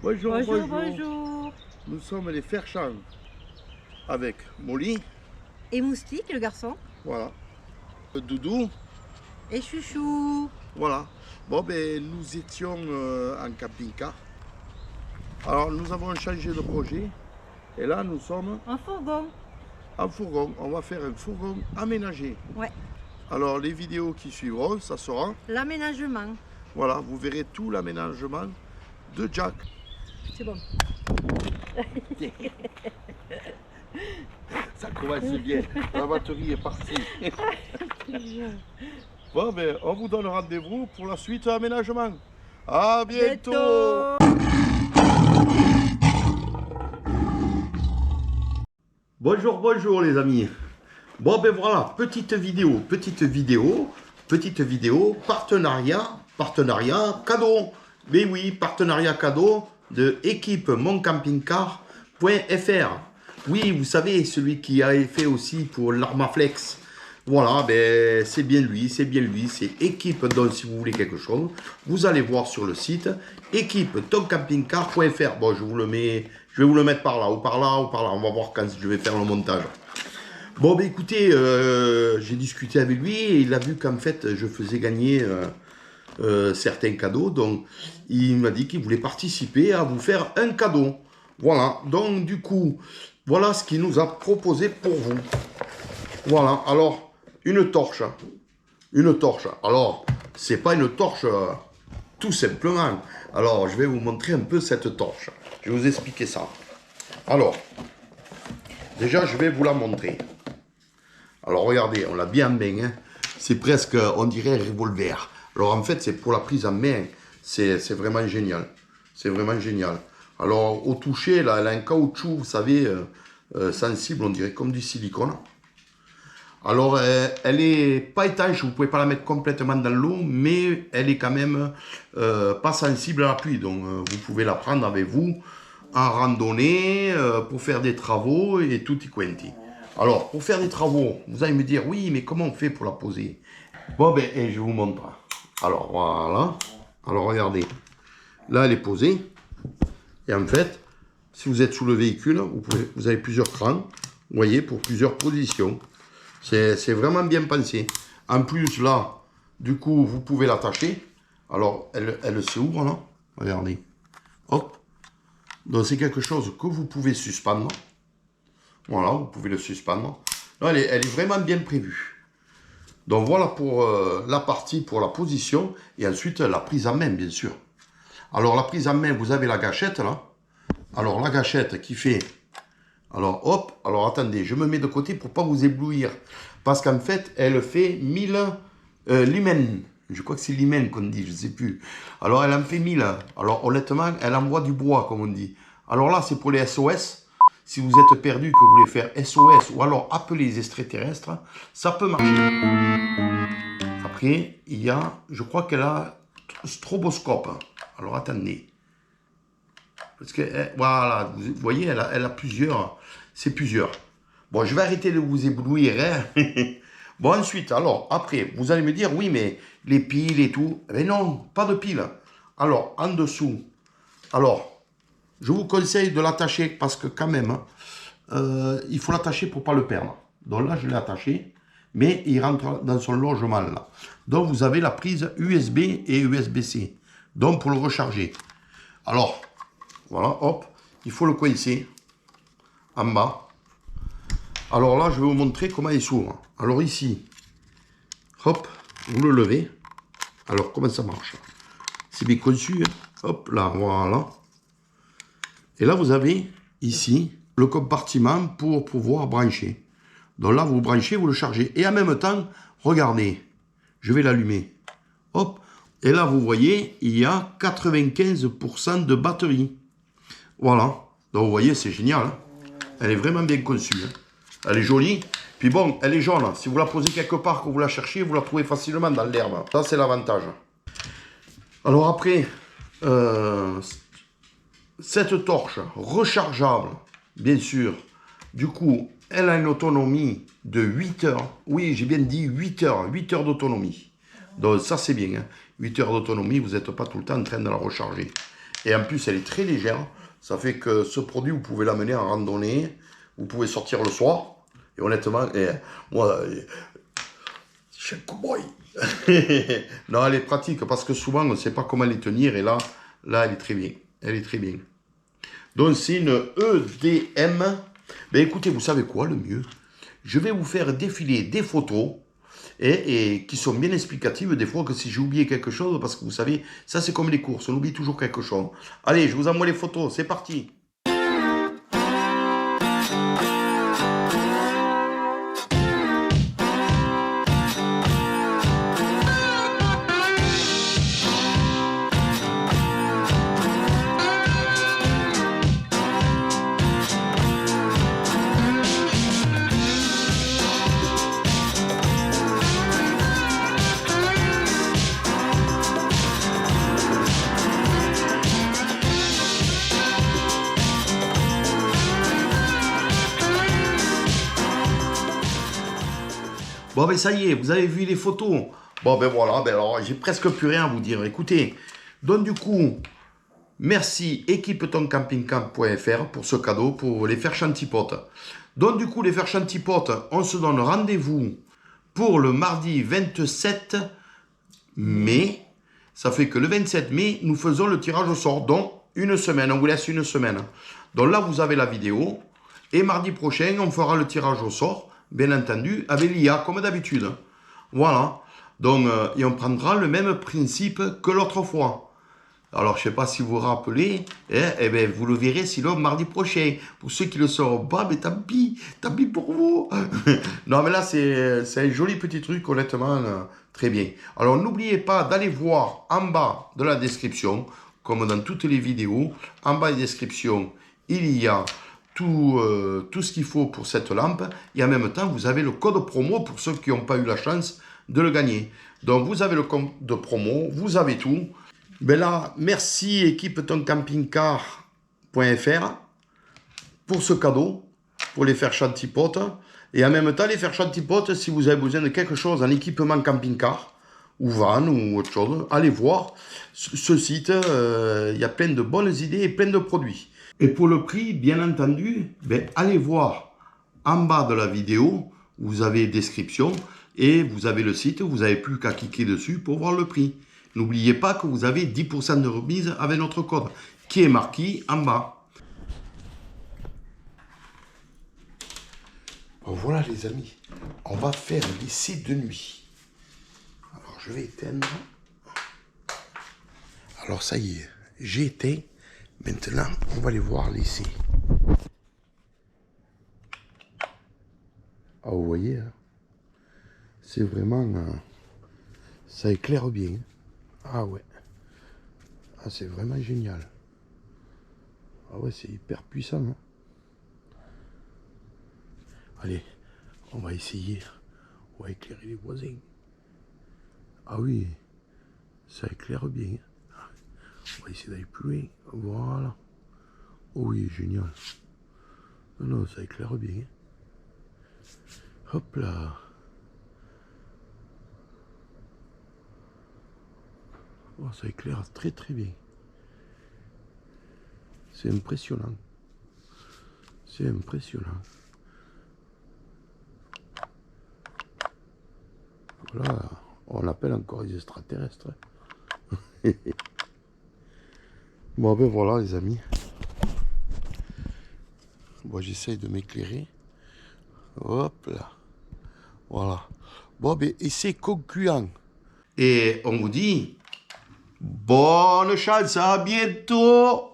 Bonjour, Bonjour, bonjour. bonjour. Nous sommes les Ferchamps avec Molly, Et Moustique, le garçon. voilà. Doudou, Et Chouchou. voilà. Bon, ben, nous étions en camping-car. Alors, nous avons changé de projet. Et là, nous sommes En fourgon. en fourgon. On va faire un fourgon aménagé. Ouais. Alors, les vidéos qui suivront, ça sera, L'aménagement. voilà, vous verrez tout l'aménagement de Jack. C'est bon. Ça commence bien. La batterie est partie. Bon, ben, on vous donne rendez-vous pour la suite aménagement. À bientôt. Bonjour, bonjour les amis. Bon ben voilà, petite vidéo, partenariat cadeau. Mais oui, partenariat cadeau de équipe moncampingcar.fr. Oui, vous savez, celui qui a fait aussi pour l'Armaflex. Voilà, ben c'est bien lui, c'est équipe. Donc si vous voulez quelque chose, vous allez voir sur le site équipe-moncampingcar.fr. Bon, je vais vous le mettre par là, ou par là, ou par là. On va voir quand je vais faire le montage. Bon, ben écoutez, j'ai discuté avec lui et il a vu qu'en fait, je faisais gagner certains cadeaux. Donc, il m'a dit qu'il voulait participer à vous faire un cadeau. Voilà, donc du coup, voilà ce qu'il nous a proposé pour vous. Voilà, alors, une torche. Alors, c'est pas une torche tout simplement. Alors, je vais vous montrer un peu cette torche. Je vais vous expliquer ça. Alors, déjà, je vais vous la montrer. Alors, regardez, on l'a bien en main. Hein. C'est presque, on dirait, un revolver. Alors, en fait, c'est pour la prise en main. C'est vraiment génial. C'est vraiment génial. Alors, au toucher, là, elle a un caoutchouc, vous savez, sensible, on dirait comme du silicone. Alors, elle est pas étanche, vous pouvez pas la mettre complètement dans l'eau, mais elle est quand même pas sensible à la pluie. Donc, vous pouvez la prendre avec vous en randonnée, pour faire des travaux et tutti quanti. Alors, pour faire des travaux, vous allez me dire, oui, mais comment on fait pour la poser? Bon, ben, et je vous montre. Alors, voilà. Alors, regardez. Là, elle est posée. Et en fait, si vous êtes sous le véhicule, vous avez plusieurs crans, vous voyez, pour plusieurs positions. C'est vraiment bien pensé. En plus, là, du coup, vous pouvez l'attacher. Alors, elle s'ouvre, là. Regardez. Hop. Donc, c'est quelque chose que vous pouvez suspendre. Voilà, vous pouvez le suspendre. Non, elle est vraiment bien prévue. Donc, voilà pour la partie, pour la position. Et ensuite, la prise en main, bien sûr. Alors, la prise en main, vous avez la gâchette, là. Alors, la gâchette qui fait... Alors, hop, alors attendez, je me mets de côté pour pas vous éblouir. Parce qu'en fait, elle fait 1000 lumens. Je crois que c'est lumens qu'on dit, je ne sais plus. Alors, elle en fait 1000. Alors, honnêtement, elle envoie du bois, comme on dit. Alors là, c'est pour les SOS. Si vous êtes perdu, que vous voulez faire SOS, ou alors appeler les extraterrestres, ça peut marcher. Après, il y a, je crois qu'elle a stroboscope. Alors, attendez. Parce que, voilà, vous voyez, elle a plusieurs. C'est plusieurs. Bon, je vais arrêter de vous éblouir. Hein. Bon, ensuite, alors, après, vous allez me dire, oui, mais les piles et tout. Mais non, pas de piles. Alors, en dessous, alors, je vous conseille de l'attacher parce que quand même, il faut l'attacher pour ne pas le perdre. Donc là, je l'ai attaché, mais il rentre dans son logement là. Donc, vous avez la prise USB et USB-C. Donc, pour le recharger. Alors, voilà, hop, il faut le coincer en bas. Alors là, je vais vous montrer comment il s'ouvre. Alors ici, hop, vous le levez. Alors, comment ça marche? C'est bien conçu, hein. Hop, là, voilà. Et là, vous avez ici le compartiment pour pouvoir brancher. Donc là, vous branchez, vous le chargez. Et en même temps, regardez, je vais l'allumer. Hop, et là, vous voyez, il y a 95% de batterie. Voilà, donc vous voyez, c'est génial. Hein. Elle est vraiment bien conçue. Hein. Elle est jolie. Puis bon, elle est jaune. Si vous la posez quelque part, que vous la cherchez, vous la trouvez facilement dans l'herbe. Ça, c'est l'avantage. Alors après, cette torche rechargeable, bien sûr, du coup, elle a une autonomie de 8 heures. Oui, j'ai bien dit 8 heures. 8 heures d'autonomie. Donc ça, c'est bien. Hein. 8 heures d'autonomie, vous n'êtes pas tout le temps en train de la recharger. Et en plus, elle est très légère. Ça fait que ce produit, vous pouvez l'amener en randonnée. Vous pouvez sortir le soir. Et honnêtement, moi, je suis un cow-boy. Non, elle est pratique parce que souvent, on ne sait pas comment les tenir. Et là, elle est très bien. Elle est très bien. Donc, c'est une EDM. Ben, écoutez, vous savez quoi, le mieux? Je vais vous faire défiler des photos et qui sont bien explicatives des fois que si j'ai oublié quelque chose, parce que vous savez, ça c'est comme les courses, on oublie toujours quelque chose. Allez, je vous envoie les photos, c'est parti. Bon, ben ça y est, vous avez vu les photos. Bon, ben voilà, ben alors j'ai presque plus rien à vous dire. Écoutez, donc du coup, merci équipetoncampingcamp.fr pour ce cadeau, pour les fers chantipotes. Donc du coup, les fers chantipotes, on se donne rendez-vous pour le mardi 27 mai. Ça fait que le 27 mai, nous faisons le tirage au sort. Donc, une semaine, on vous laisse une semaine. Donc là, vous avez la vidéo. Et mardi prochain, on fera le tirage au sort. Bien entendu, avec l'IA, comme d'habitude. Voilà. Donc, et on prendra le même principe que l'autre fois. Alors, je ne sais pas si vous vous rappelez, eh ben, vous le verrez sinon mardi prochain. Pour ceux qui le sauront pas, mais tant pis pour vous. Non, mais là, c'est un joli petit truc, honnêtement, très bien. Alors, n'oubliez pas d'aller voir en bas de la description, comme dans toutes les vidéos, en bas de la description, il y a tout ce qu'il faut pour cette lampe. Et en même temps, vous avez le code promo pour ceux qui n'ont pas eu la chance de le gagner. Donc, vous avez le code de promo, vous avez tout. Ben là, merci équipetoncampingcar.fr pour ce cadeau, pour les fers chantipotes. Et en même temps, les fers chantipotes, si vous avez besoin de quelque chose en équipement camping-car, ou van, ou autre chose, allez voir ce site. Il y a plein de bonnes idées et plein de produits. Et pour le prix, bien entendu, ben, allez voir en bas de la vidéo, vous avez description et vous avez le site, vous n'avez plus qu'à cliquer dessus pour voir le prix. N'oubliez pas que vous avez 10% de remise avec notre code qui est marqué en bas. Bon, voilà les amis, on va faire l'essai de nuit. Alors je vais éteindre. Alors ça y est, j'ai éteint. Maintenant, on va aller voir l'essai. Ah, vous voyez, hein, c'est vraiment... ça éclaire bien. Ah ouais. Ah, c'est vraiment génial. Ah ouais, c'est hyper puissant. Hein. Allez, on va essayer. On va éclairer les voisins. Ah oui, ça éclaire bien. On va essayer d'aller plus loin. Voilà. Oh oui, génial. Non, non, ça éclaire bien. Hop là. Oh, ça éclaire très très bien. C'est impressionnant. C'est impressionnant. Voilà, on appelle encore les extraterrestres. Bon ben voilà les amis. Bon, j'essaye de m'éclairer. Hop là. Voilà. Bon ben et c'est concluant. Et on vous dit bonne chance, à bientôt.